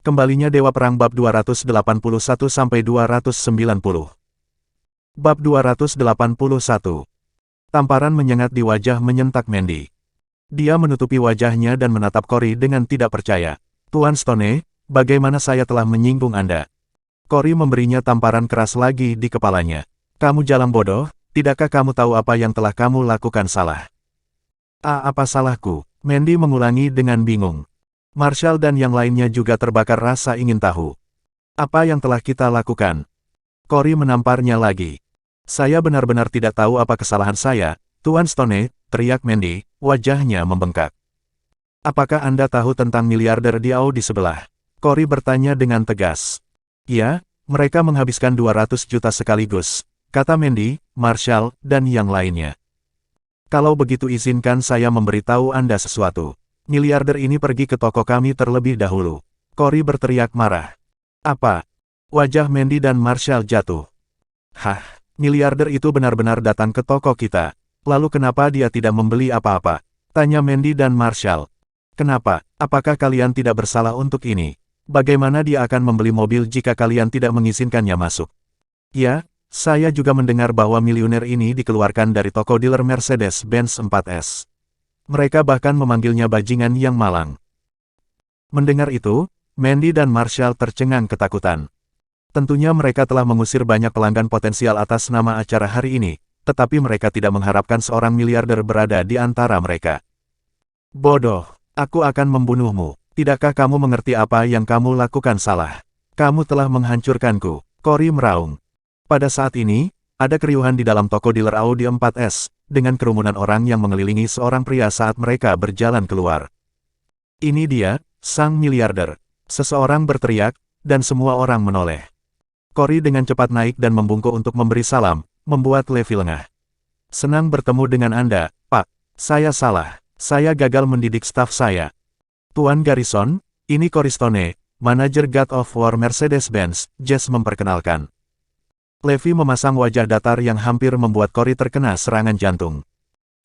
Kembalinya Dewa Perang bab 281-290. Bab 281. Tamparan menyengat di wajah menyentak Mandy. Dia menutupi wajahnya dan menatap Cory dengan tidak percaya. Tuan Stone, bagaimana saya telah menyinggung Anda? Cory memberinya tamparan keras lagi di kepalanya. Kamu jalang bodoh, tidakkah kamu tahu apa yang telah kamu lakukan salah? Apa salahku? Mandy mengulangi dengan bingung. Marshall dan yang lainnya juga terbakar rasa ingin tahu. Apa yang telah kita lakukan? Cory menamparnya lagi. Saya benar-benar tidak tahu apa kesalahan saya, Tuan Stone, teriak Mandy, wajahnya membengkak. Apakah Anda tahu tentang miliarder di Audi sebelah? Cory bertanya dengan tegas. Ya, mereka menghabiskan 200 juta sekaligus, kata Mandy, Marshall, dan yang lainnya. Kalau begitu izinkan saya memberitahu Anda sesuatu. Miliarder ini pergi ke toko kami terlebih dahulu. Cory berteriak marah. Apa? Wajah Mandy dan Marshall jatuh. Hah, miliarder itu benar-benar datang ke toko kita. Lalu kenapa dia tidak membeli apa-apa? Tanya Mandy dan Marshall. Kenapa? Apakah kalian tidak bersalah untuk ini? Bagaimana dia akan membeli mobil jika kalian tidak mengizinkannya masuk? Ya, saya juga mendengar bahwa miliuner ini dikeluarkan dari toko dealer Mercedes-Benz 4S. Mereka bahkan memanggilnya bajingan yang malang. Mendengar itu, Mandy dan Marshall tercengang ketakutan. Tentunya mereka telah mengusir banyak pelanggan potensial atas nama acara hari ini, tetapi mereka tidak mengharapkan seorang miliarder berada di antara mereka. Bodoh, aku akan membunuhmu. Tidakkah kamu mengerti apa yang kamu lakukan salah? Kamu telah menghancurkanku, Cory meraung. Pada saat ini, ada keriuhan di dalam toko dealer Audi 4S, dengan kerumunan orang yang mengelilingi seorang pria saat mereka berjalan keluar. Ini dia, sang miliarder. Seseorang berteriak, dan semua orang menoleh. Cory dengan cepat naik dan membungkuk untuk memberi salam, membuat Levi lengah. Senang bertemu dengan Anda, Pak. Saya salah. Saya gagal mendidik staf saya. Tuan Garrison, ini Cory Stone, manajer God of War Mercedes-Benz, Jess memperkenalkan. Levi memasang wajah datar yang hampir membuat Cory terkena serangan jantung.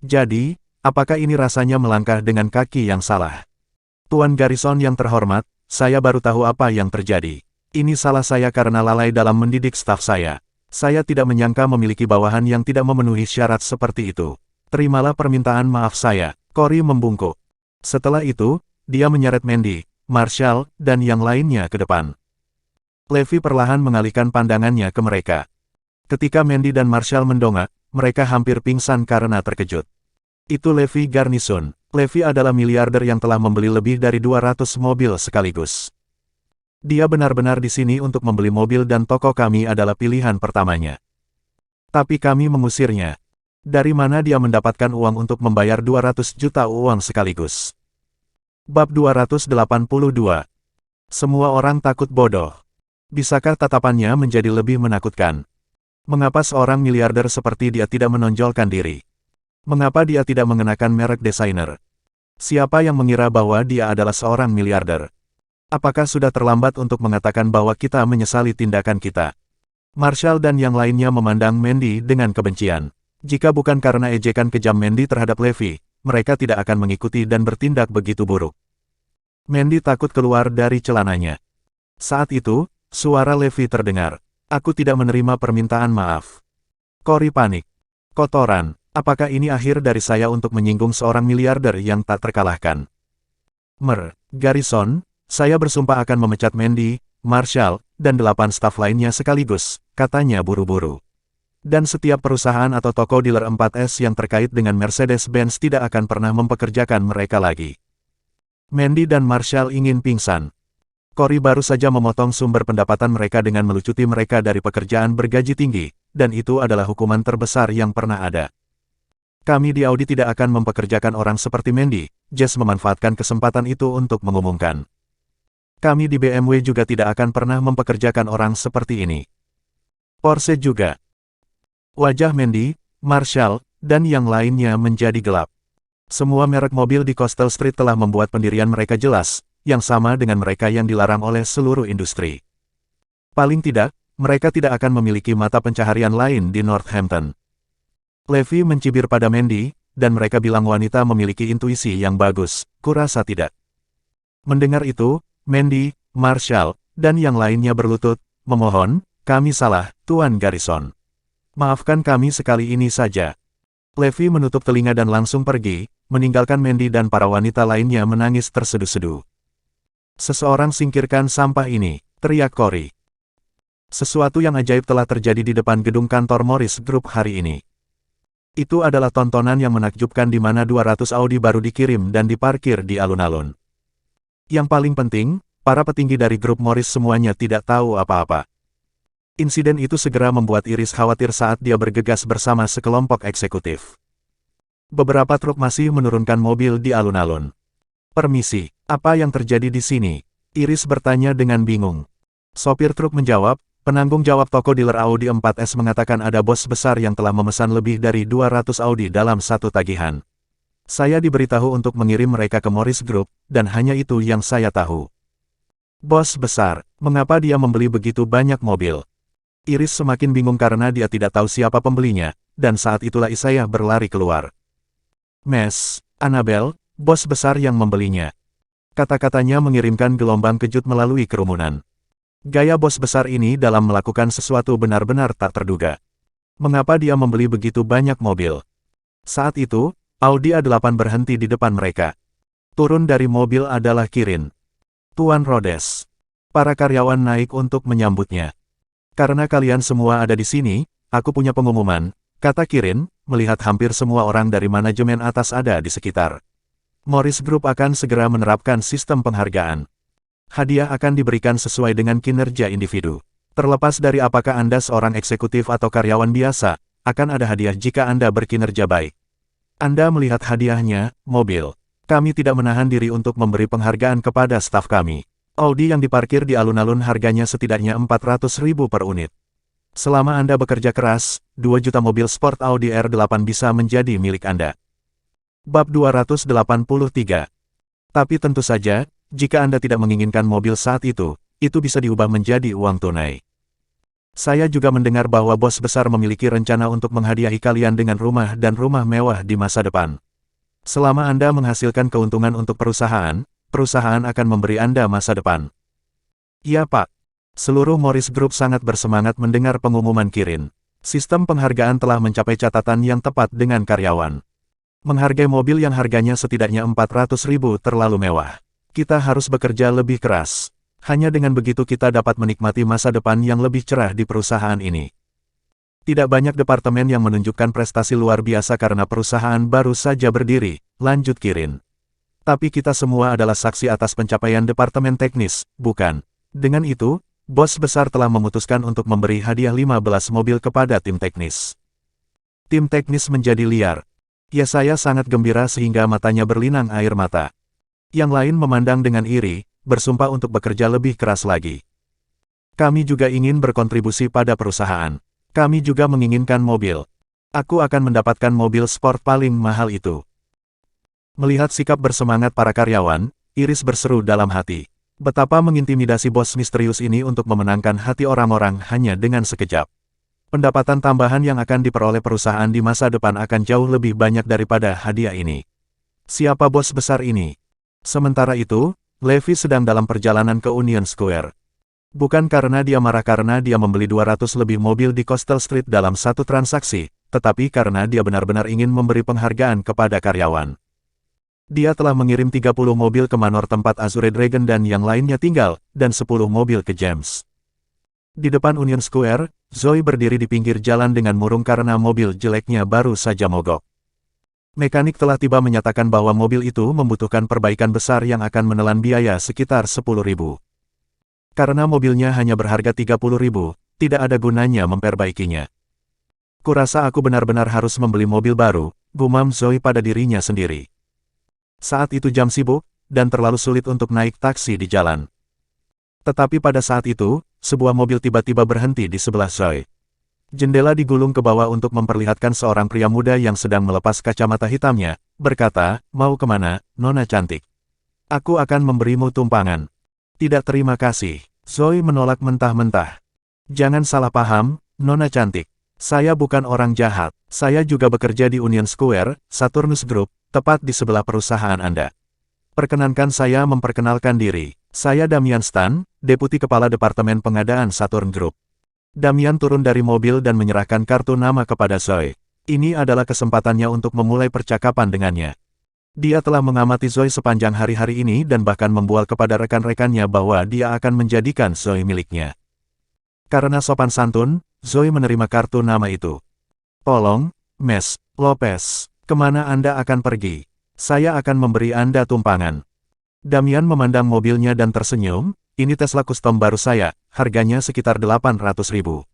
Jadi, apakah ini rasanya melangkah dengan kaki yang salah? Tuan Garrison yang terhormat, saya baru tahu apa yang terjadi. Ini salah saya karena lalai dalam mendidik staf saya. Saya tidak menyangka memiliki bawahan yang tidak memenuhi syarat seperti itu. Terimalah permintaan maaf saya, Cory membungkuk. Setelah itu, dia menyeret Mandy, Marshall, dan yang lainnya ke depan. Levi perlahan mengalihkan pandangannya ke mereka. Ketika Mandy dan Marshall mendongak, mereka hampir pingsan karena terkejut. Itu Levi Garnison. Levi adalah miliarder yang telah membeli lebih dari 200 mobil sekaligus. Dia benar-benar di sini untuk membeli mobil dan toko kami adalah pilihan pertamanya. Tapi kami mengusirnya. Dari mana dia mendapatkan uang untuk membayar 200 juta uang sekaligus? Bab 282. Semua orang takut bodoh. Bisakah tatapannya menjadi lebih menakutkan? Mengapa seorang miliarder seperti dia tidak menonjolkan diri? Mengapa dia tidak mengenakan merek desainer? Siapa yang mengira bahwa dia adalah seorang miliarder? Apakah sudah terlambat untuk mengatakan bahwa kita menyesali tindakan kita? Marshall dan yang lainnya memandang Mandy dengan kebencian. Jika bukan karena ejekan kejam Mandy terhadap Levi, mereka tidak akan mengikuti dan bertindak begitu buruk. Mandy takut keluar dari celananya. Saat itu, suara Levi terdengar. Aku tidak menerima permintaan maaf. Cory panik. Kotoran, apakah ini akhir dari saya untuk menyinggung seorang miliarder yang tak terkalahkan? Garrison, saya bersumpah akan memecat Mandy, Marshall, dan 8 staf lainnya sekaligus, katanya buru-buru. Dan setiap perusahaan atau toko dealer 4S yang terkait dengan Mercedes-Benz tidak akan pernah mempekerjakan mereka lagi. Mandy dan Marshall ingin pingsan. Cory baru saja memotong sumber pendapatan mereka dengan melucuti mereka dari pekerjaan bergaji tinggi, dan itu adalah hukuman terbesar yang pernah ada. Kami di Audi tidak akan mempekerjakan orang seperti Mandy, Jess memanfaatkan kesempatan itu untuk mengumumkan. Kami di BMW juga tidak akan pernah mempekerjakan orang seperti ini. Porsche juga. Wajah Mandy, Marshall, dan yang lainnya menjadi gelap. Semua merek mobil di Coastal Street telah membuat pendirian mereka jelas, yang sama dengan mereka yang dilarang oleh seluruh industri. Paling tidak, mereka tidak akan memiliki mata pencaharian lain di Northampton. Levi mencibir pada Mandy, dan mereka bilang wanita memiliki intuisi yang bagus, kurasa tidak. Mendengar itu, Mandy, Marshall, dan yang lainnya berlutut, memohon, kami salah, Tuan Garrison. Maafkan kami sekali ini saja. Levi menutup telinga dan langsung pergi, meninggalkan Mandy dan para wanita lainnya menangis terseduh-seduh. Seseorang singkirkan sampah ini, teriak Cory. Sesuatu yang ajaib telah terjadi di depan gedung kantor Morris Group hari ini. Itu adalah tontonan yang menakjubkan di mana 200 Audi baru dikirim dan diparkir di alun-alun. Yang paling penting, para petinggi dari grup Morris semuanya tidak tahu apa-apa. Insiden itu segera membuat Iris khawatir saat dia bergegas bersama sekelompok eksekutif. Beberapa truk masih menurunkan mobil di alun-alun. Permisi, apa yang terjadi di sini? Iris bertanya dengan bingung. Sopir truk menjawab, penanggung jawab toko dealer Audi 4S mengatakan ada bos besar yang telah memesan lebih dari 200 Audi dalam satu tagihan. Saya diberitahu untuk mengirim mereka ke Morris Group, dan hanya itu yang saya tahu. Bos besar, mengapa dia membeli begitu banyak mobil? Iris semakin bingung karena dia tidak tahu siapa pembelinya, dan saat itulah Isaiah berlari keluar. Mes, Annabel, bos besar yang membelinya. Kata-katanya mengirimkan gelombang kejut melalui kerumunan. Gaya bos besar ini dalam melakukan sesuatu benar-benar tak terduga. Mengapa dia membeli begitu banyak mobil? Saat itu, Audi A8 berhenti di depan mereka. Turun dari mobil adalah Kirin. Tuan Rhodes. Para karyawan naik untuk menyambutnya. Karena kalian semua ada di sini, aku punya pengumuman, kata Kirin, melihat hampir semua orang dari manajemen atas ada di sekitar. Morris Group akan segera menerapkan sistem penghargaan. Hadiah akan diberikan sesuai dengan kinerja individu. Terlepas dari apakah Anda seorang eksekutif atau karyawan biasa, akan ada hadiah jika Anda berkinerja baik. Anda melihat hadiahnya, mobil. Kami tidak menahan diri untuk memberi penghargaan kepada staf kami. Audi yang diparkir di alun-alun harganya setidaknya 400.000 per unit. Selama Anda bekerja keras, 2 juta mobil sport Audi R8 bisa menjadi milik Anda. Bab 283. Tapi tentu saja, jika Anda tidak menginginkan mobil saat itu bisa diubah menjadi uang tunai. Saya juga mendengar bahwa bos besar memiliki rencana untuk menghadiahi kalian dengan rumah dan rumah mewah di masa depan. Selama Anda menghasilkan keuntungan untuk perusahaan akan memberi Anda masa depan. Ya Pak. Seluruh Morris Group sangat bersemangat mendengar pengumuman Kirin. Sistem penghargaan telah mencapai catatan yang tepat dengan karyawan. Menghargai mobil yang harganya setidaknya 400.000 terlalu mewah. Kita harus bekerja lebih keras. Hanya dengan begitu kita dapat menikmati masa depan yang lebih cerah di perusahaan ini. Tidak banyak departemen yang menunjukkan prestasi luar biasa karena perusahaan baru saja berdiri, lanjut Kirin. Tapi kita semua adalah saksi atas pencapaian departemen teknis, bukan? Dengan itu, bos besar telah memutuskan untuk memberi hadiah 15 mobil kepada tim teknis. Tim teknis menjadi liar. Ya saya sangat gembira sehingga matanya berlinang air mata. Yang lain memandang dengan iri, bersumpah untuk bekerja lebih keras lagi. Kami juga ingin berkontribusi pada perusahaan. Kami juga menginginkan mobil. Aku akan mendapatkan mobil sport paling mahal itu. Melihat sikap bersemangat para karyawan, Iris berseru dalam hati. Betapa mengintimidasi bos misterius ini untuk memenangkan hati orang-orang hanya dengan sekejap. Pendapatan tambahan yang akan diperoleh perusahaan di masa depan akan jauh lebih banyak daripada hadiah ini. Siapa bos besar ini? Sementara itu, Levi sedang dalam perjalanan ke Union Square. Bukan karena dia marah karena dia membeli 200 lebih mobil di Coastal Street dalam satu transaksi, tetapi karena dia benar-benar ingin memberi penghargaan kepada karyawan. Dia telah mengirim 30 mobil ke Manor tempat Azure Dragon dan yang lainnya tinggal, dan 10 mobil ke James. Di depan Union Square, Zoe berdiri di pinggir jalan dengan murung karena mobil jeleknya baru saja mogok. Mekanik telah tiba menyatakan bahwa mobil itu membutuhkan perbaikan besar yang akan menelan biaya sekitar 10.000. Karena mobilnya hanya berharga 30.000, tidak ada gunanya memperbaikinya. Kurasa aku benar-benar harus membeli mobil baru, gumam Zoe pada dirinya sendiri. Saat itu jam sibuk, dan terlalu sulit untuk naik taksi di jalan. Tetapi pada saat itu, sebuah mobil tiba-tiba berhenti di sebelah Zoe. Jendela digulung ke bawah untuk memperlihatkan seorang pria muda yang sedang melepas kacamata hitamnya, berkata, "Mau kemana, Nona cantik? Aku akan memberimu tumpangan." "Tidak terima kasih." Zoe menolak mentah-mentah. "Jangan salah paham, Nona cantik. Saya bukan orang jahat. Saya juga bekerja di Union Square, Saturnus Group, tepat di sebelah perusahaan Anda. Perkenankan saya memperkenalkan diri. Saya Damian Stan, Deputi Kepala Departemen Pengadaan Saturn Group. Damian turun dari mobil dan menyerahkan kartu nama kepada Zoe. Ini adalah kesempatannya untuk memulai percakapan dengannya. Dia telah mengamati Zoe sepanjang hari-hari ini dan bahkan membual kepada rekan-rekannya bahwa dia akan menjadikan Zoe miliknya. Karena sopan santun, Zoe menerima kartu nama itu. Tolong, Ms. Lopez, kemana Anda akan pergi? Saya akan memberi Anda tumpangan. Damian memandang mobilnya dan tersenyum, ini Tesla custom baru saya, harganya sekitar 800.000.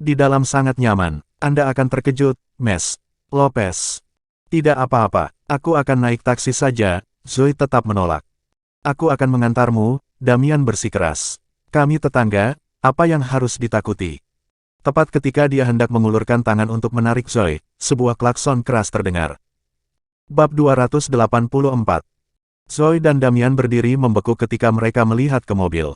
Di dalam sangat nyaman, Anda akan terkejut, Ms. Lopez. Tidak apa-apa, aku akan naik taksi saja, Zoe tetap menolak. Aku akan mengantarmu, Damian bersikeras. Kami tetangga, apa yang harus ditakuti? Tepat ketika dia hendak mengulurkan tangan untuk menarik Zoe, sebuah klakson keras terdengar. Bab 284. Zoe dan Damian berdiri membeku ketika mereka melihat ke mobil.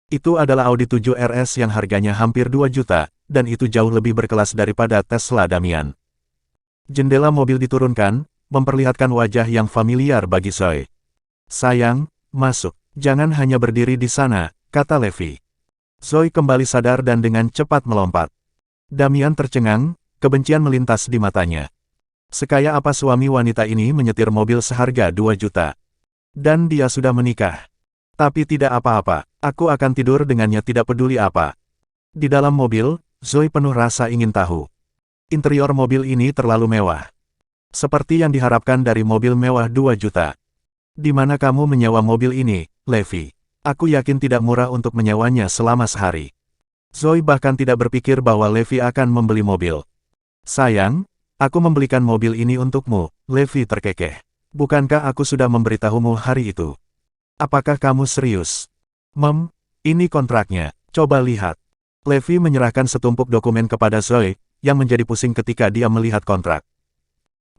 Itu adalah Audi 7 RS yang harganya hampir 2 juta, dan itu jauh lebih berkelas daripada Tesla Damian. Jendela mobil diturunkan, memperlihatkan wajah yang familiar bagi Zoe. Sayang, masuk. Jangan hanya berdiri di sana, kata Levi. Zoe kembali sadar dan dengan cepat melompat. Damian tercengang, kebencian melintas di matanya. Sekaya apa suami wanita ini menyetir mobil seharga 2 juta. Dan dia sudah menikah. Tapi tidak apa-apa, aku akan tidur dengannya tidak peduli apa. Di dalam mobil, Zoe penuh rasa ingin tahu. Interior mobil ini terlalu mewah. Seperti yang diharapkan dari mobil mewah 2 juta. Di mana kamu menyewa mobil ini, Levi? Aku yakin tidak murah untuk menyewanya selama sehari. Zoe bahkan tidak berpikir bahwa Levi akan membeli mobil. Sayang, aku membelikan mobil ini untukmu, Levi terkekeh. Bukankah aku sudah memberitahumu hari itu? Apakah kamu serius? Ini kontraknya, coba lihat. Levi menyerahkan setumpuk dokumen kepada Zoe, yang menjadi pusing ketika dia melihat kontrak.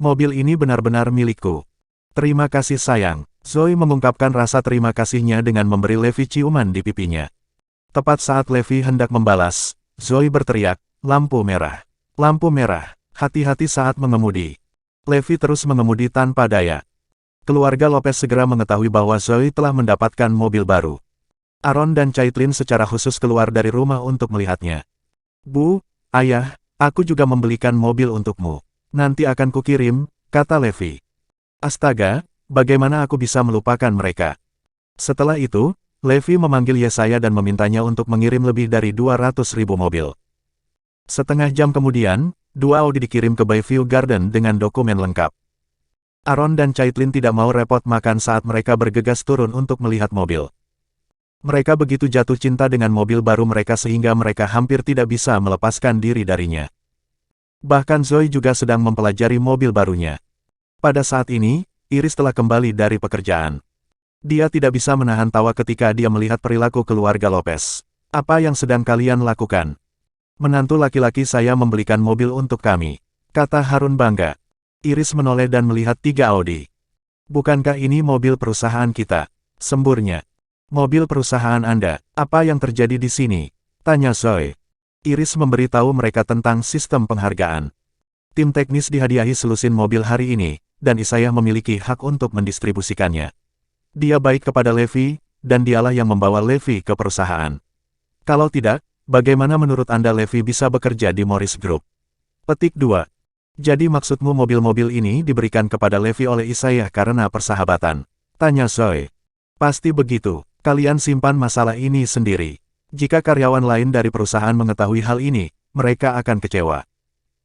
Mobil ini benar-benar milikku. Terima kasih sayang. Zoe mengungkapkan rasa terima kasihnya dengan memberi Levi ciuman di pipinya. Tepat saat Levi hendak membalas, Zoe berteriak, lampu merah. Lampu merah, hati-hati saat mengemudi. Levi terus mengemudi tanpa daya. Keluarga Lopez segera mengetahui bahwa Zoe telah mendapatkan mobil baru. Aaron dan Caitlin secara khusus keluar dari rumah untuk melihatnya. Bu, ayah, aku juga membelikan mobil untukmu. Nanti akan kukirim, kata Levi. Astaga, bagaimana aku bisa melupakan mereka? Setelah itu, Levi memanggil Yesaya dan memintanya untuk mengirim lebih dari 200.000 mobil. Setengah jam kemudian, 2 Audi dikirim ke Bayview Garden dengan dokumen lengkap. Aaron dan Caitlin tidak mau repot makan saat mereka bergegas turun untuk melihat mobil. Mereka begitu jatuh cinta dengan mobil baru mereka sehingga mereka hampir tidak bisa melepaskan diri darinya. Bahkan Zoe juga sedang mempelajari mobil barunya. Pada saat ini, Iris telah kembali dari pekerjaan. Dia tidak bisa menahan tawa ketika dia melihat perilaku keluarga Lopez. Apa yang sedang kalian lakukan? Menantu laki-laki saya membelikan mobil untuk kami, kata Harun bangga. Iris menoleh dan melihat 3 Audi. Bukankah ini mobil perusahaan kita? Semburnya. Mobil perusahaan Anda, apa yang terjadi di sini? Tanya Zoe. Iris memberitahu mereka tentang sistem penghargaan. Tim teknis dihadiahi selusin mobil hari ini, dan Isaiah memiliki hak untuk mendistribusikannya. Dia baik kepada Levi, dan dialah yang membawa Levi ke perusahaan. Kalau tidak, bagaimana menurut Anda Levi bisa bekerja di Morris Group? Petik 2. Jadi maksudmu mobil-mobil ini diberikan kepada Levi oleh Isaiah karena persahabatan? Tanya Zoe. Pasti begitu, kalian simpan masalah ini sendiri. Jika karyawan lain dari perusahaan mengetahui hal ini, mereka akan kecewa.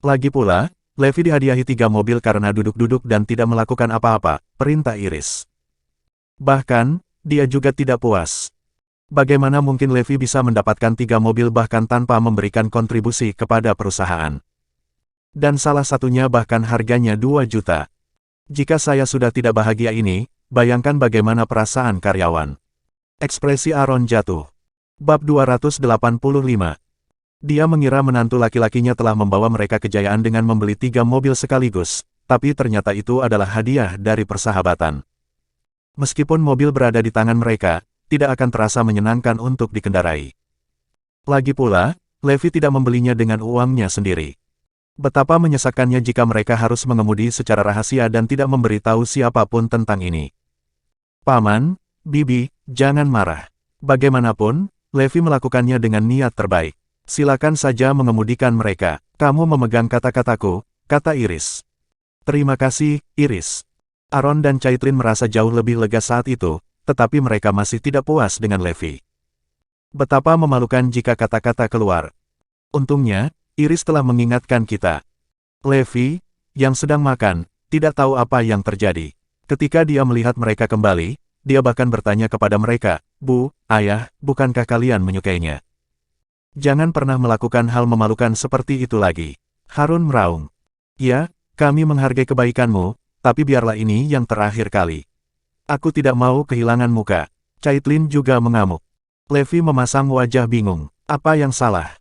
Lagi pula, Levi dihadiahi 3 mobil karena duduk-duduk dan tidak melakukan apa-apa, perintah Iris. Bahkan, dia juga tidak puas. Bagaimana mungkin Levi bisa mendapatkan 3 mobil bahkan tanpa memberikan kontribusi kepada perusahaan? Dan salah satunya bahkan harganya 2 juta. Jika saya sudah tidak bahagia ini, bayangkan bagaimana perasaan karyawan. Ekspresi Aaron jatuh. Bab 285. Dia mengira menantu laki-lakinya telah membawa mereka kejayaan dengan membeli 3 mobil sekaligus, tapi ternyata itu adalah hadiah dari persahabatan. Meskipun mobil berada di tangan mereka, tidak akan terasa menyenangkan untuk dikendarai. Lagi pula, Levi tidak membelinya dengan uangnya sendiri. Betapa menyesakannya jika mereka harus mengemudi secara rahasia dan tidak memberitahu siapapun tentang ini. Paman, Bibi, jangan marah. Bagaimanapun, Levi melakukannya dengan niat terbaik. Silakan saja mengemudikan mereka. Kamu memegang kata-kataku, kata Iris. Terima kasih, Iris. Aaron dan Caitlin merasa jauh lebih lega saat itu, tetapi mereka masih tidak puas dengan Levi. Betapa memalukan jika kata-kata keluar. Untungnya, Iris telah mengingatkan kita. Levi, yang sedang makan, tidak tahu apa yang terjadi. Ketika dia melihat mereka kembali, dia bahkan bertanya kepada mereka, Bu, Ayah, bukankah kalian menyukainya? Jangan pernah melakukan hal memalukan seperti itu lagi. Harun meraung. Ya, kami menghargai kebaikanmu, tapi biarlah ini yang terakhir kali. Aku tidak mau kehilangan muka. Caitlin juga mengamuk. Levi memasang wajah bingung. Apa yang salah?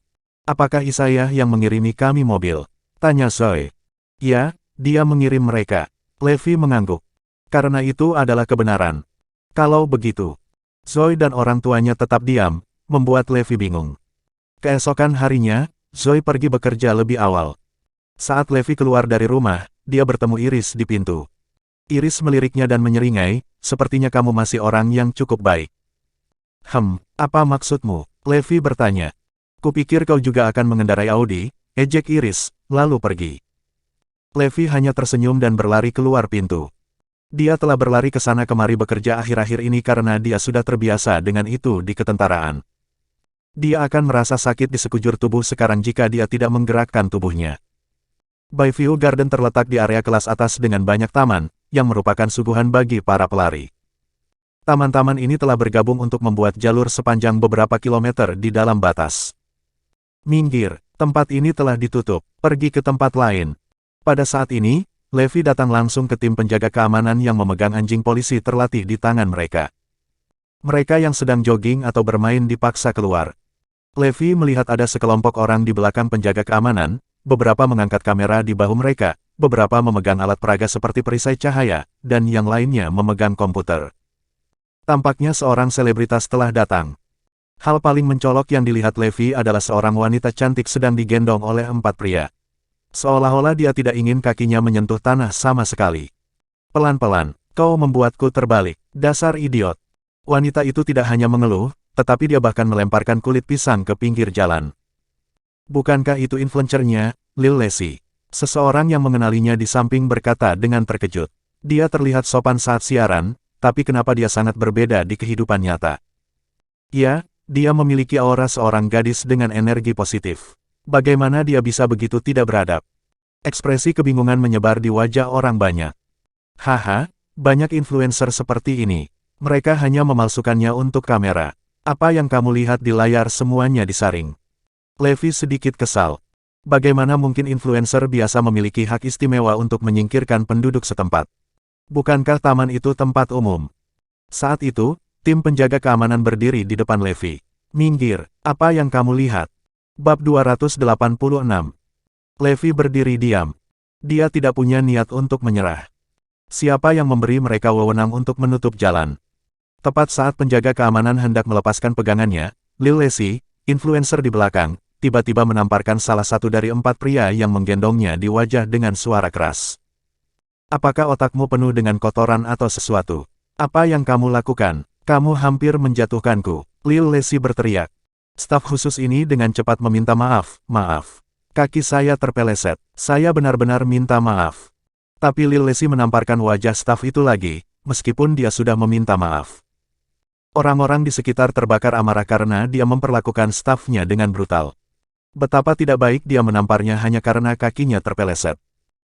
Apakah Isaiah yang mengirimi kami mobil? Tanya Zoe. Ya, dia mengirim mereka. Levi mengangguk. Karena itu adalah kebenaran. Kalau begitu, Zoe dan orang tuanya tetap diam, membuat Levi bingung. Keesokan harinya, Zoe pergi bekerja lebih awal. Saat Levi keluar dari rumah, dia bertemu Iris di pintu. Iris meliriknya dan menyeringai, sepertinya kamu masih orang yang cukup baik. Apa maksudmu? Levi bertanya. Kupikir kau juga akan mengendarai Audi, ejek Iris, lalu pergi. Levi hanya tersenyum dan berlari keluar pintu. Dia telah berlari ke sana kemari bekerja akhir-akhir ini karena dia sudah terbiasa dengan itu di ketentaraan. Dia akan merasa sakit di sekujur tubuh sekarang jika dia tidak menggerakkan tubuhnya. Bayview Garden terletak di area kelas atas dengan banyak taman, yang merupakan suguhan bagi para pelari. Taman-taman ini telah bergabung untuk membuat jalur sepanjang beberapa kilometer di dalam batas. Minggir, tempat ini telah ditutup, pergi ke tempat lain. Pada saat ini, Levi datang langsung ke tim penjaga keamanan yang memegang anjing polisi terlatih di tangan mereka. Mereka yang sedang jogging atau bermain dipaksa keluar. Levi melihat ada sekelompok orang di belakang penjaga keamanan, beberapa mengangkat kamera di bahu mereka, beberapa memegang alat peraga seperti perisai cahaya, dan yang lainnya memegang komputer. Tampaknya seorang selebritas telah datang. Hal paling mencolok yang dilihat Levi adalah seorang wanita cantik sedang digendong oleh 4 pria. Seolah-olah dia tidak ingin kakinya menyentuh tanah sama sekali. Pelan-pelan, kau membuatku terbalik, dasar idiot. Wanita itu tidak hanya mengeluh, tetapi dia bahkan melemparkan kulit pisang ke pinggir jalan. Bukankah itu influencernya, Lil Lacey? Seseorang yang mengenalinya di samping berkata dengan terkejut. Dia terlihat sopan saat siaran, tapi kenapa dia sangat berbeda di kehidupan nyata? Ya, dia memiliki aura seorang gadis dengan energi positif. Bagaimana dia bisa begitu tidak beradab? Ekspresi kebingungan menyebar di wajah orang banyak. Haha, banyak influencer seperti ini. Mereka hanya memalsukannya untuk kamera. Apa yang kamu lihat di layar semuanya disaring. Levi sedikit kesal. Bagaimana mungkin influencer biasa memiliki hak istimewa untuk menyingkirkan penduduk setempat? Bukankah taman itu tempat umum? Saat itu, tim penjaga keamanan berdiri di depan Levi. Minggir, apa yang kamu lihat? Bab 286. Levi berdiri diam. Dia tidak punya niat untuk menyerah. Siapa yang memberi mereka wewenang untuk menutup jalan? Tepat saat penjaga keamanan hendak melepaskan pegangannya, Lil Lacey, influencer di belakang, tiba-tiba menamparkan salah satu dari 4 pria yang menggendongnya di wajah dengan suara keras. Apakah otakmu penuh dengan kotoran atau sesuatu? Apa yang kamu lakukan? Kamu hampir menjatuhkanku. Lil Lacey berteriak. Staf khusus ini dengan cepat meminta maaf, maaf. Kaki saya terpeleset, saya benar-benar minta maaf. Tapi Lil Lacey menamparkan wajah staf itu lagi, meskipun dia sudah meminta maaf. Orang-orang di sekitar terbakar amarah karena dia memperlakukan stafnya dengan brutal. Betapa tidak baik dia menamparnya hanya karena kakinya terpeleset.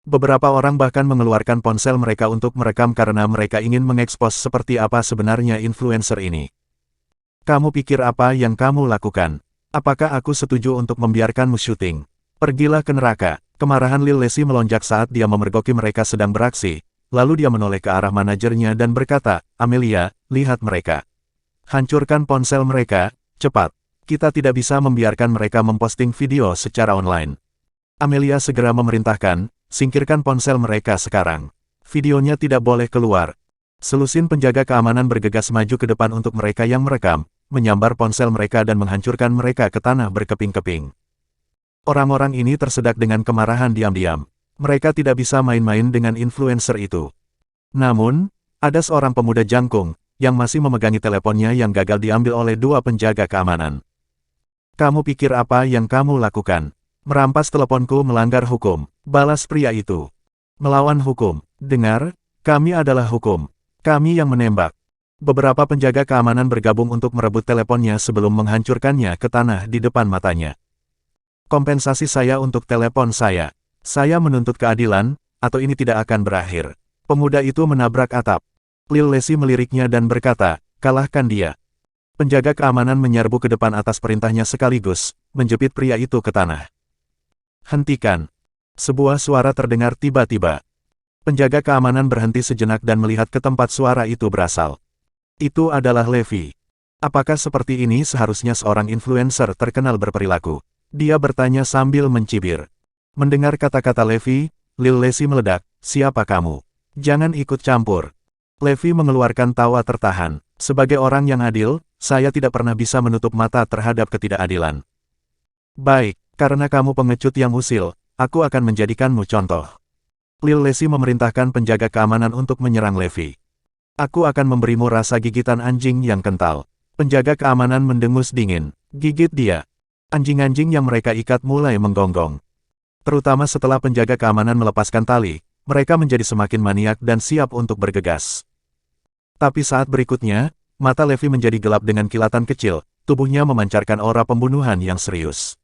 Beberapa orang bahkan mengeluarkan ponsel mereka untuk merekam karena mereka ingin mengekspos seperti apa sebenarnya influencer ini. Kamu pikir apa yang kamu lakukan? Apakah aku setuju untuk membiarkanmu syuting? Pergilah ke neraka. Kemarahan Lil Lacey melonjak saat dia memergoki mereka sedang beraksi, lalu dia menoleh ke arah manajernya dan berkata, Amelia, lihat mereka. Hancurkan ponsel mereka, cepat. Kita tidak bisa membiarkan mereka memposting video secara online. Amelia segera memerintahkan, singkirkan ponsel mereka sekarang. Videonya tidak boleh keluar. Selusin penjaga keamanan bergegas maju ke depan untuk mereka yang merekam, menyambar ponsel mereka dan menghancurkan mereka ke tanah berkeping-keping. Orang-orang ini tersedak dengan kemarahan diam-diam. Mereka tidak bisa main-main dengan influencer itu. Namun, ada seorang pemuda jangkung, yang masih memegangi teleponnya yang gagal diambil oleh dua penjaga keamanan. Kamu pikir apa yang kamu lakukan? Merampas teleponku melanggar hukum, balas pria itu. Melawan hukum. Dengar, kami adalah hukum. Kami yang menembak. Beberapa penjaga keamanan bergabung untuk merebut teleponnya sebelum menghancurkannya ke tanah di depan matanya. Kompensasi saya untuk telepon saya. Saya menuntut keadilan, atau ini tidak akan berakhir. Pemuda itu menabrak atap. Lil Lesi meliriknya dan berkata, kalahkan dia. Penjaga keamanan menyerbu ke depan atas perintahnya sekaligus, menjepit pria itu ke tanah. Hentikan. Sebuah suara terdengar tiba-tiba. Penjaga keamanan berhenti sejenak dan melihat ke tempat suara itu berasal. Itu adalah Levi. Apakah seperti ini seharusnya seorang influencer terkenal berperilaku? Dia bertanya sambil mencibir. Mendengar kata-kata Levi, Lil Lesi meledak, siapa kamu? Jangan ikut campur. Levi mengeluarkan tawa tertahan. Sebagai orang yang adil, saya tidak pernah bisa menutup mata terhadap ketidakadilan. Baik, karena kamu pengecut yang usil, aku akan menjadikanmu contoh. Lil Lesi memerintahkan penjaga keamanan untuk menyerang Levi. Aku akan memberimu rasa gigitan anjing yang kental. Penjaga keamanan mendengus dingin. Gigit dia. Anjing-anjing yang mereka ikat mulai menggonggong. Terutama setelah penjaga keamanan melepaskan tali, mereka menjadi semakin maniak dan siap untuk bergegas. Tapi saat berikutnya, mata Levi menjadi gelap dengan kilatan kecil, tubuhnya memancarkan aura pembunuhan yang serius.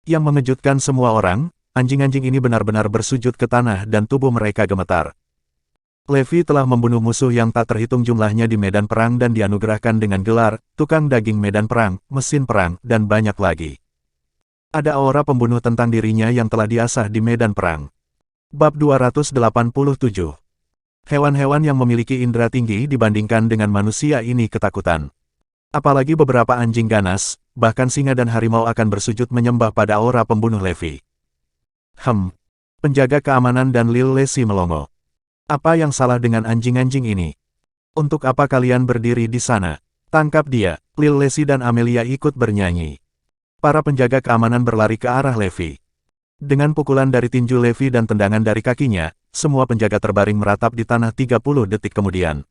Yang mengejutkan semua orang, anjing-anjing ini benar-benar bersujud ke tanah dan tubuh mereka gemetar. Levi telah membunuh musuh yang tak terhitung jumlahnya di medan perang dan dianugerahkan dengan gelar, tukang daging medan perang, mesin perang, dan banyak lagi. Ada aura pembunuh tentang dirinya yang telah diasah di medan perang. Bab 287. Hewan-hewan yang memiliki indera tinggi dibandingkan dengan manusia ini ketakutan. Apalagi beberapa anjing ganas, bahkan singa dan harimau akan bersujud menyembah pada aura pembunuh Levi. Penjaga keamanan dan Lil Lesi melongo. Apa yang salah dengan anjing-anjing ini? Untuk apa kalian berdiri di sana? Tangkap dia. Lil Lesi dan Amelia ikut bernyanyi. Para penjaga keamanan berlari ke arah Levi. Dengan pukulan dari tinju Levi dan tendangan dari kakinya, semua penjaga terbaring meratap di tanah 30 detik kemudian.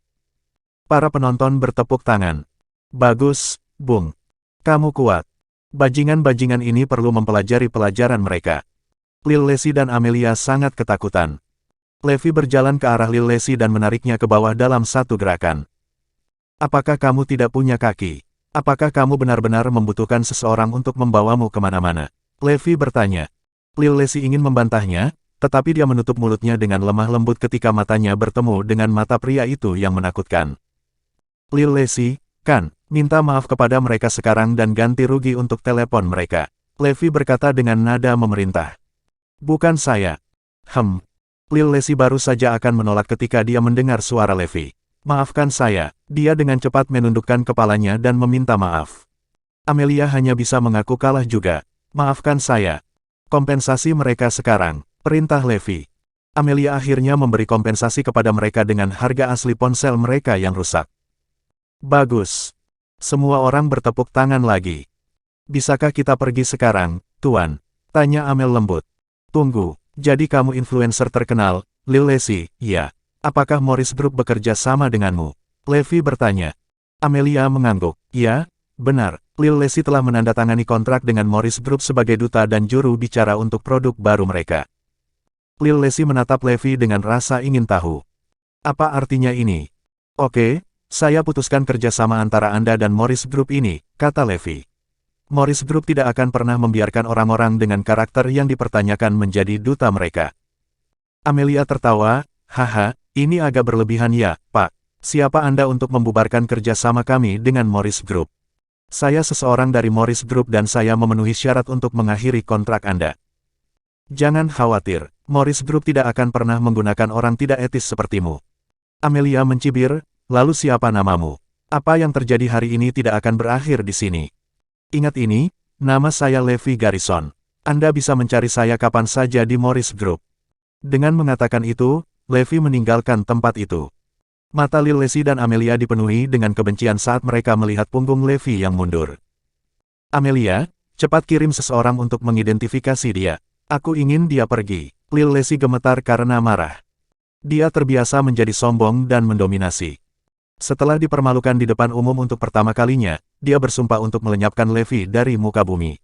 Para penonton bertepuk tangan. Bagus, Bung. Kamu kuat. Bajingan-bajingan ini perlu mempelajari pelajaran mereka. Lil Lesi dan Amelia sangat ketakutan. Levi berjalan ke arah Lil Lesi dan menariknya ke bawah dalam satu gerakan. Apakah kamu tidak punya kaki? Apakah kamu benar-benar membutuhkan seseorang untuk membawamu kemana-mana? Levi bertanya. Lil Lesi ingin membantahnya, tetapi dia menutup mulutnya dengan lemah lembut ketika matanya bertemu dengan mata pria itu yang menakutkan. Lil Lesi, kan, minta maaf kepada mereka sekarang dan ganti rugi untuk telepon mereka. Levi berkata dengan nada memerintah. Bukan saya. Lil Lesi baru saja akan menolak ketika dia mendengar suara Levi. Maafkan saya, dia dengan cepat menundukkan kepalanya dan meminta maaf. Amelia hanya bisa mengaku kalah juga. Maafkan saya. Kompensasi mereka sekarang, perintah Levi. Amelia akhirnya memberi kompensasi kepada mereka dengan harga asli ponsel mereka yang rusak. Bagus. Semua orang bertepuk tangan lagi. Bisakah kita pergi sekarang, Tuan? Tanya Amel lembut. Tunggu, jadi kamu influencer terkenal, Lil Lesi, ya. Apakah Morris Group bekerja sama denganmu? Levi bertanya. Amelia mengangguk. Ya, benar. Lil Lesi telah menandatangani kontrak dengan Morris Group sebagai duta dan juru bicara untuk produk baru mereka. Lil Lesi menatap Levi dengan rasa ingin tahu. Apa artinya ini? Oke, saya putuskan kerjasama antara Anda dan Morris Group ini, kata Levi. Morris Group tidak akan pernah membiarkan orang-orang dengan karakter yang dipertanyakan menjadi duta mereka. Amelia tertawa, haha, ini agak berlebihan ya, Pak. Siapa Anda untuk membubarkan kerjasama kami dengan Morris Group? Saya seseorang dari Morris Group dan saya memenuhi syarat untuk mengakhiri kontrak Anda. Jangan khawatir, Morris Group tidak akan pernah menggunakan orang tidak etis sepertimu. Amelia mencibir, lalu siapa namamu? Apa yang terjadi hari ini tidak akan berakhir di sini. Ingat ini, nama saya Levi Garrison. Anda bisa mencari saya kapan saja di Morris Group. Dengan mengatakan itu, Levi meninggalkan tempat itu. Mata Lil Lesi dan Amelia dipenuhi dengan kebencian saat mereka melihat punggung Levi yang mundur. Amelia, cepat kirim seseorang untuk mengidentifikasi dia. Aku ingin dia pergi. Lil Lesi gemetar karena marah. Dia terbiasa menjadi sombong dan mendominasi. Setelah dipermalukan di depan umum untuk pertama kalinya, dia bersumpah untuk melenyapkan Levi dari muka bumi.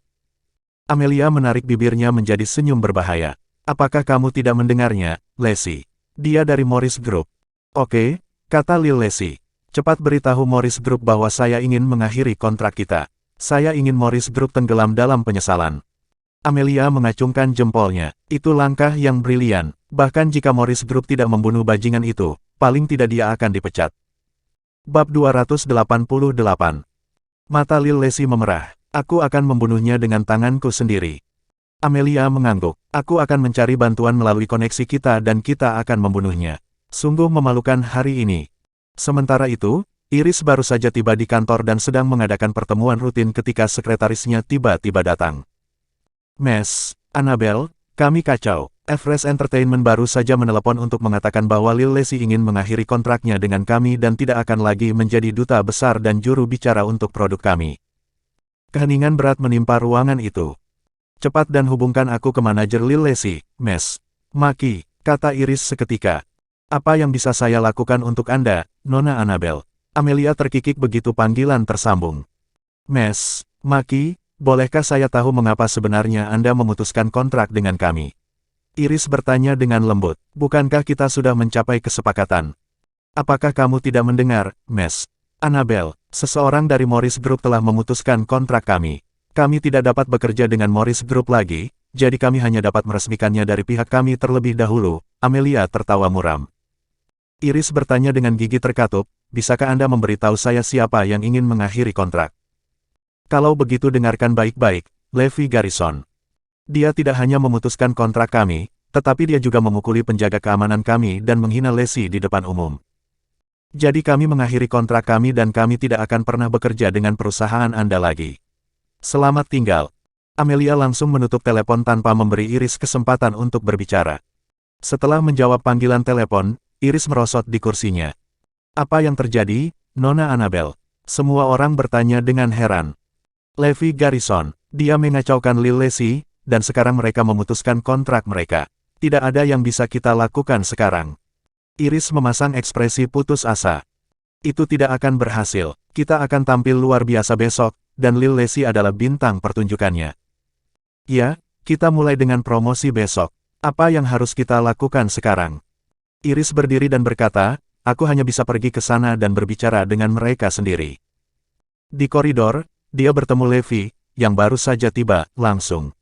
Amelia menarik bibirnya menjadi senyum berbahaya. Apakah kamu tidak mendengarnya, Lacey? Dia dari Morris Group. Oke, kata Lil Lacey. Cepat beritahu Morris Group bahwa saya ingin mengakhiri kontrak kita. Saya ingin Morris Group tenggelam dalam penyesalan. Amelia mengacungkan jempolnya. Itu langkah yang brilian. Bahkan jika Morris Group tidak membunuh bajingan itu, paling tidak dia akan dipecat. Bab 288. Mata Lil Lacey memerah. Aku akan membunuhnya dengan tanganku sendiri. Amelia mengangguk. Aku akan mencari bantuan melalui koneksi kita dan kita akan membunuhnya. Sungguh memalukan hari ini. Sementara itu, Iris baru saja tiba di kantor dan sedang mengadakan pertemuan rutin ketika sekretarisnya tiba-tiba datang. Mes, Annabelle, kami kacau. Everest Entertainment baru saja menelepon untuk mengatakan bahwa Lil Lacey ingin mengakhiri kontraknya dengan kami dan tidak akan lagi menjadi duta besar dan juru bicara untuk produk kami. Keheningan berat menimpa ruangan itu. Cepat dan hubungkan aku ke manajer Lil Lacey, Mes. Maki, kata Iris seketika. Apa yang bisa saya lakukan untuk Anda, Nona Annabelle? Amelia terkikik begitu panggilan tersambung. Mes, Maki, bolehkah saya tahu mengapa sebenarnya Anda memutuskan kontrak dengan kami? Iris bertanya dengan lembut. Bukankah kita sudah mencapai kesepakatan? Apakah kamu tidak mendengar, Mes? Annabelle, seseorang dari Morris Group telah memutuskan kontrak kami. Kami tidak dapat bekerja dengan Morris Group lagi, jadi kami hanya dapat meresmikannya dari pihak kami terlebih dahulu. Amelia tertawa muram. Iris bertanya dengan gigi terkatup, bisakah Anda memberitahu saya siapa yang ingin mengakhiri kontrak? Kalau begitu dengarkan baik-baik, Levi Garrison. Dia tidak hanya memutuskan kontrak kami, tetapi dia juga memukuli penjaga keamanan kami dan menghina Lacey di depan umum. Jadi kami mengakhiri kontrak kami dan kami tidak akan pernah bekerja dengan perusahaan Anda lagi. Selamat tinggal. Amelia langsung menutup telepon tanpa memberi Iris kesempatan untuk berbicara. Setelah menjawab panggilan telepon, Iris merosot di kursinya. Apa yang terjadi, Nona Annabelle? Semua orang bertanya dengan heran. Levi Garrison, dia mengacaukan Lil Lacey, dan sekarang mereka memutuskan kontrak mereka. Tidak ada yang bisa kita lakukan sekarang. Iris memasang ekspresi putus asa. Itu tidak akan berhasil. Kita akan tampil luar biasa besok, dan Lil Lacey adalah bintang pertunjukannya. Ya, kita mulai dengan promosi besok. Apa yang harus kita lakukan sekarang? Iris berdiri dan berkata, aku hanya bisa pergi ke sana dan berbicara dengan mereka sendiri. Di koridor, dia bertemu Levi, yang baru saja tiba, langsung.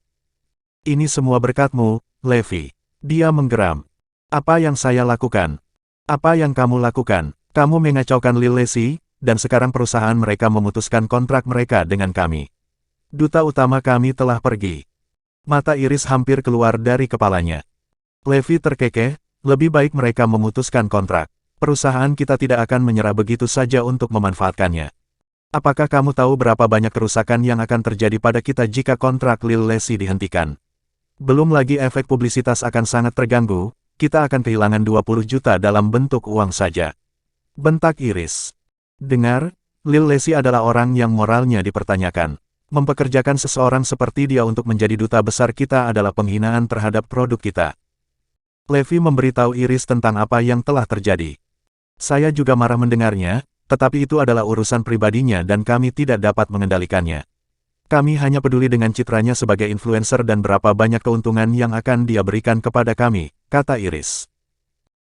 Ini semua berkatmu, Levi. Dia menggeram. Apa yang saya lakukan? Apa yang kamu lakukan? Kamu mengacaukan Lil Lacey, dan sekarang perusahaan mereka memutuskan kontrak mereka dengan kami. Duta utama kami telah pergi. Mata Iris hampir keluar dari kepalanya. Levi terkekeh, lebih baik mereka memutuskan kontrak. Perusahaan kita tidak akan menyerah begitu saja untuk memanfaatkannya. Apakah kamu tahu berapa banyak kerusakan yang akan terjadi pada kita jika kontrak Lil Lacey dihentikan? Belum lagi efek publisitas akan sangat terganggu, kita akan kehilangan 20 juta dalam bentuk uang saja. Bentak Iris. Dengar, Lil Lacey adalah orang yang moralnya dipertanyakan. Mempekerjakan seseorang seperti dia untuk menjadi duta besar kita adalah penghinaan terhadap produk kita. Levi memberitahu Iris tentang apa yang telah terjadi. Saya juga marah mendengarnya, tetapi itu adalah urusan pribadinya dan kami tidak dapat mengendalikannya. Kami hanya peduli dengan citranya sebagai influencer dan berapa banyak keuntungan yang akan dia berikan kepada kami, kata Iris.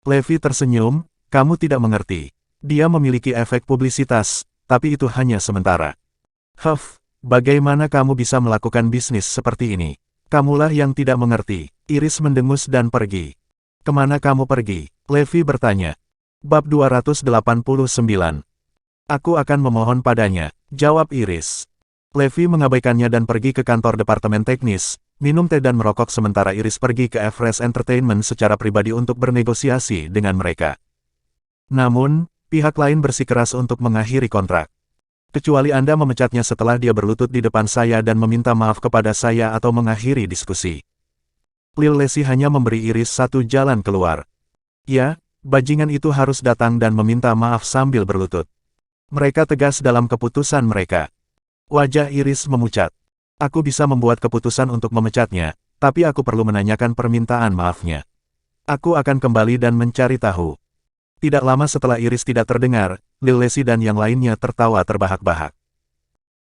Levi tersenyum, kamu tidak mengerti. Dia memiliki efek publisitas, tapi itu hanya sementara. Bagaimana kamu bisa melakukan bisnis seperti ini? Kamulah yang tidak mengerti. Iris mendengus dan pergi. Kemana kamu pergi? Levi bertanya. Bab 289. Aku akan memohon padanya, jawab Iris. Levi mengabaikannya dan pergi ke kantor departemen teknis, minum teh dan merokok sementara Iris pergi ke Everest Entertainment secara pribadi untuk bernegosiasi dengan mereka. Namun, pihak lain bersikeras untuk mengakhiri kontrak. Kecuali Anda memecatnya setelah dia berlutut di depan saya dan meminta maaf kepada saya atau mengakhiri diskusi. Lil Lacey hanya memberi Iris satu jalan keluar. Ya, bajingan itu harus datang dan meminta maaf sambil berlutut. Mereka tegas dalam keputusan mereka. Wajah Iris memucat. Aku bisa membuat keputusan untuk memecatnya, tapi aku perlu menanyakan permintaan maafnya. Aku akan kembali dan mencari tahu. Tidak lama setelah Iris tidak terdengar, Lil Lesi dan yang lainnya tertawa terbahak-bahak.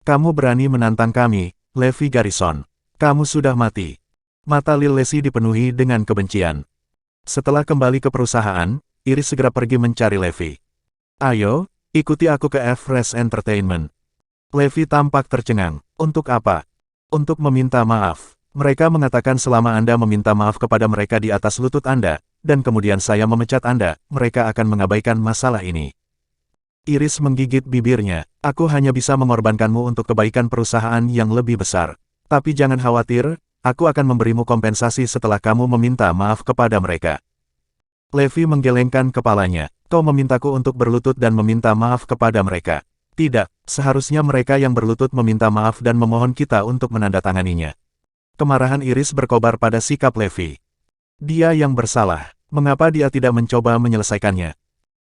Kamu berani menantang kami, Levi Garrison. Kamu sudah mati. Mata Lil Lesi dipenuhi dengan kebencian. Setelah kembali ke perusahaan, Iris segera pergi mencari Levi. Ayo, ikuti aku ke F-Fresh Entertainment. Levi tampak tercengang. Untuk apa? Untuk meminta maaf. Mereka mengatakan selama Anda meminta maaf kepada mereka di atas lutut Anda, dan kemudian saya memecat Anda, mereka akan mengabaikan masalah ini. Iris menggigit bibirnya. Aku hanya bisa mengorbankanmu untuk kebaikan perusahaan yang lebih besar. Tapi jangan khawatir, aku akan memberimu kompensasi setelah kamu meminta maaf kepada mereka. Levi menggelengkan kepalanya. Kau memintaku untuk berlutut dan meminta maaf kepada mereka. Tidak, seharusnya mereka yang berlutut meminta maaf dan memohon kita untuk menandatanganinya. Kemarahan Iris berkobar pada sikap Levi. Dia yang bersalah. Mengapa dia tidak mencoba menyelesaikannya?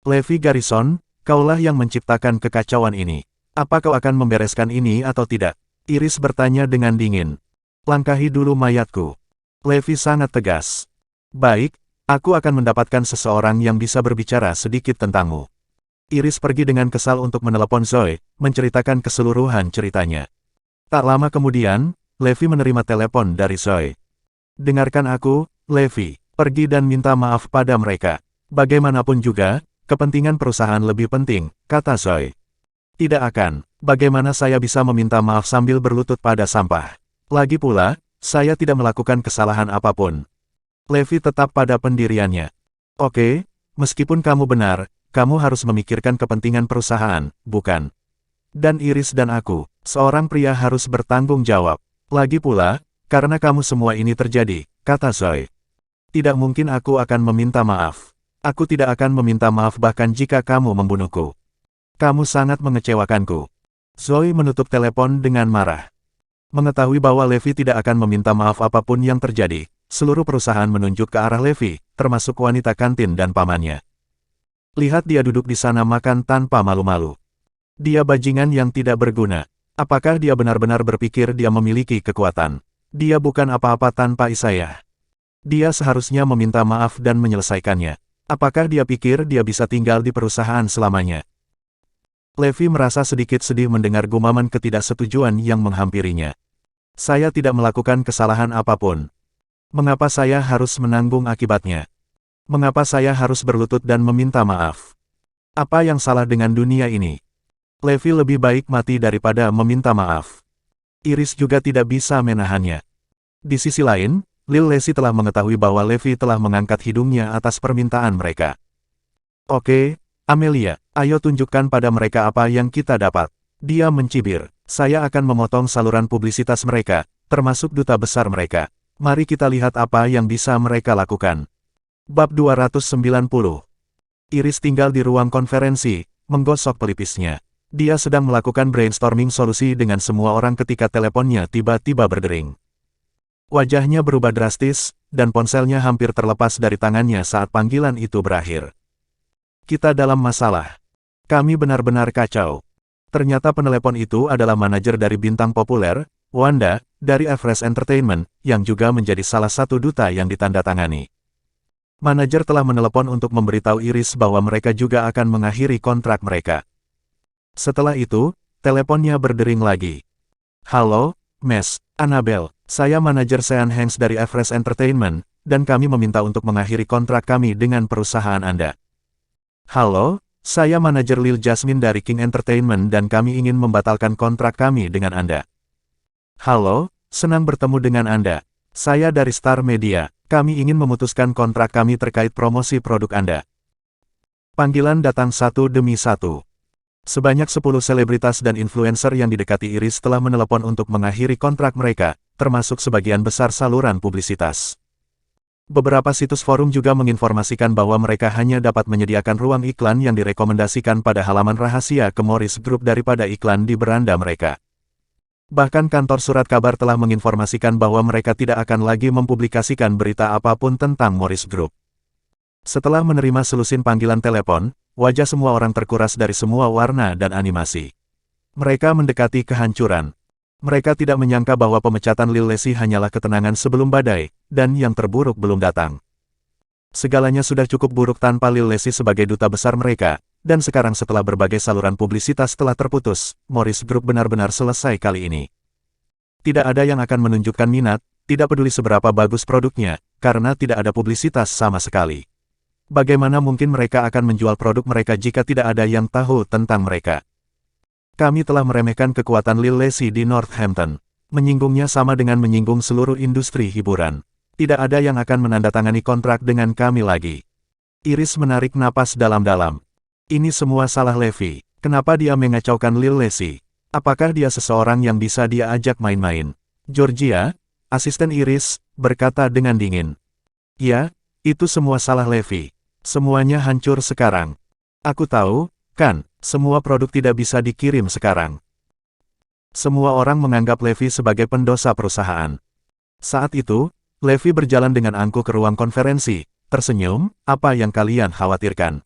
Levi Garrison, kaulah yang menciptakan kekacauan ini. Apa kau akan membereskan ini atau tidak? Iris bertanya dengan dingin. Langkahi dulu mayatku. Levi sangat tegas. Baik, aku akan mendapatkan seseorang yang bisa berbicara sedikit tentangmu. Iris pergi dengan kesal untuk menelepon Zoe, menceritakan keseluruhan ceritanya. Tak lama kemudian, Levi menerima telepon dari Zoe. Dengarkan aku, Levi, pergi dan minta maaf pada mereka. Bagaimanapun juga, kepentingan perusahaan lebih penting, kata Zoe. Tidak akan. Bagaimana saya bisa meminta maaf sambil berlutut pada sampah? Lagi pula, saya tidak melakukan kesalahan apapun. Levi tetap pada pendiriannya. Oke, meskipun kamu benar, kamu harus memikirkan kepentingan perusahaan, bukan? Dan Iris dan aku, seorang pria harus bertanggung jawab. Lagi pula, karena kamu semua ini terjadi, kata Zoe. Tidak mungkin aku akan meminta maaf. Aku tidak akan meminta maaf bahkan jika kamu membunuhku. Kamu sangat mengecewakanku. Zoe menutup telepon dengan marah. Mengetahui bahwa Levi tidak akan meminta maaf apapun yang terjadi, seluruh perusahaan menunjuk ke arah Levi, termasuk wanita kantin dan pamannya. Lihat dia duduk di sana makan tanpa malu-malu. Dia bajingan yang tidak berguna. Apakah dia benar-benar berpikir dia memiliki kekuatan? Dia bukan apa-apa tanpa Isaiah. Dia seharusnya meminta maaf dan menyelesaikannya. Apakah dia pikir dia bisa tinggal di perusahaan selamanya? Levi merasa sedikit sedih mendengar gumaman ketidaksetujuan yang menghampirinya. Saya tidak melakukan kesalahan apapun. Mengapa saya harus menanggung akibatnya? Mengapa saya harus berlutut dan meminta maaf? Apa yang salah dengan dunia ini? Levi lebih baik mati daripada meminta maaf. Iris juga tidak bisa menahannya. Di sisi lain, Lil Lesi telah mengetahui bahwa Levi telah mengangkat hidungnya atas permintaan mereka. Oke, Amelia, ayo tunjukkan pada mereka apa yang kita dapat. Dia mencibir. Saya akan memotong saluran publisitas mereka, termasuk duta besar mereka. Mari kita lihat apa yang bisa mereka lakukan. Bab 290. Iris tinggal di ruang konferensi, menggosok pelipisnya. Dia sedang melakukan brainstorming solusi dengan semua orang ketika teleponnya tiba-tiba berdering. Wajahnya berubah drastis, dan ponselnya hampir terlepas dari tangannya saat panggilan itu berakhir. Kita dalam masalah. Kami benar-benar kacau. Ternyata penelepon itu adalah manajer dari bintang populer, Wanda, dari F-Fresh Entertainment, yang juga menjadi salah satu duta yang ditandatangani. Manajer telah menelepon untuk memberitahu Iris bahwa mereka juga akan mengakhiri kontrak mereka. Setelah itu, teleponnya berdering lagi. Halo, Miss Annabelle, saya manajer Sean Hanks dari F-Fresh Entertainment, dan kami meminta untuk mengakhiri kontrak kami dengan perusahaan Anda. Halo, saya manajer Lil Jasmine dari King Entertainment dan kami ingin membatalkan kontrak kami dengan Anda. Halo, senang bertemu dengan Anda. Saya dari Star Media, kami ingin memutuskan kontrak kami terkait promosi produk Anda. Panggilan datang satu demi satu. Sebanyak 10 selebritas dan influencer yang didekati Iris telah menelepon untuk mengakhiri kontrak mereka, termasuk sebagian besar saluran publisitas. Beberapa situs forum juga menginformasikan bahwa mereka hanya dapat menyediakan ruang iklan yang direkomendasikan pada halaman rahasia ke Morris Group daripada iklan di beranda mereka. Bahkan kantor surat kabar telah menginformasikan bahwa mereka tidak akan lagi mempublikasikan berita apapun tentang Morris Group. Setelah menerima selusin panggilan telepon, wajah semua orang terkuras dari semua warna dan animasi. Mereka mendekati kehancuran. Mereka tidak menyangka bahwa pemecatan Lil Lesi hanyalah ketenangan sebelum badai, dan yang terburuk belum datang. Segalanya sudah cukup buruk tanpa Lil Lesi sebagai duta besar mereka, Dan sekarang setelah berbagai saluran publisitas telah terputus, Morris Group benar-benar selesai kali ini. Tidak ada yang akan menunjukkan minat, tidak peduli seberapa bagus produknya, karena tidak ada publisitas sama sekali. Bagaimana mungkin mereka akan menjual produk mereka jika tidak ada yang tahu tentang mereka? Kami telah meremehkan kekuatan Lil Lacy di Northampton. Menyinggungnya sama dengan menyinggung seluruh industri hiburan. Tidak ada yang akan menandatangani kontrak dengan kami lagi. Iris menarik napas dalam-dalam. Ini semua salah Levi. Kenapa dia mengacaukan Lil Lacy? Apakah dia seseorang yang bisa dia ajak main-main? Georgia, asisten Iris, berkata dengan dingin. Ya, itu semua salah Levi. Semuanya hancur sekarang. Aku tahu, kan, semua produk tidak bisa dikirim sekarang. Semua orang menganggap Levi sebagai pendosa perusahaan. Saat itu, Levi berjalan dengan angkuh ke ruang konferensi, tersenyum, apa yang kalian khawatirkan?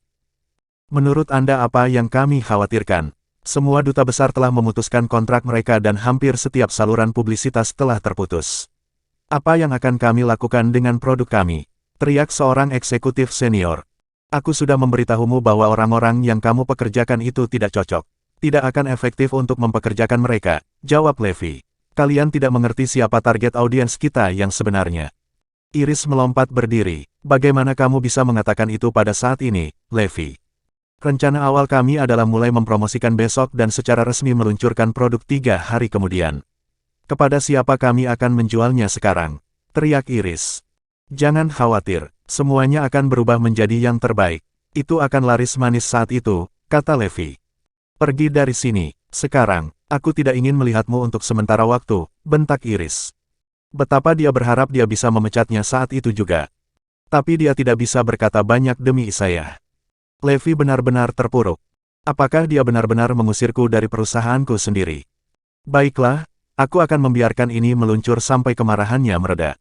Menurut Anda apa yang kami khawatirkan? Semua duta besar telah memutuskan kontrak mereka dan hampir setiap saluran publisitas telah terputus. Apa yang akan kami lakukan dengan produk kami? Teriak seorang eksekutif senior. Aku sudah memberitahumu bahwa orang-orang yang kamu pekerjakan itu tidak cocok. Tidak akan efektif untuk mempekerjakan mereka, jawab Levi. Kalian tidak mengerti siapa target audiens kita yang sebenarnya. Iris melompat berdiri. Bagaimana kamu bisa mengatakan itu pada saat ini, Levi? Rencana awal kami adalah mulai mempromosikan besok dan secara resmi meluncurkan produk 3 hari kemudian. Kepada siapa kami akan menjualnya sekarang? Teriak Iris. Jangan khawatir, semuanya akan berubah menjadi yang terbaik. Itu akan laris manis saat itu, kata Levi. Pergi dari sini, sekarang. Aku tidak ingin melihatmu untuk sementara waktu, bentak Iris. Betapa dia berharap dia bisa memecatnya saat itu juga. Tapi dia tidak bisa berkata banyak demi saya. Levi benar-benar terpuruk. Apakah dia benar-benar mengusirku dari perusahaanku sendiri? Baiklah, aku akan membiarkan ini meluncur sampai kemarahannya mereda.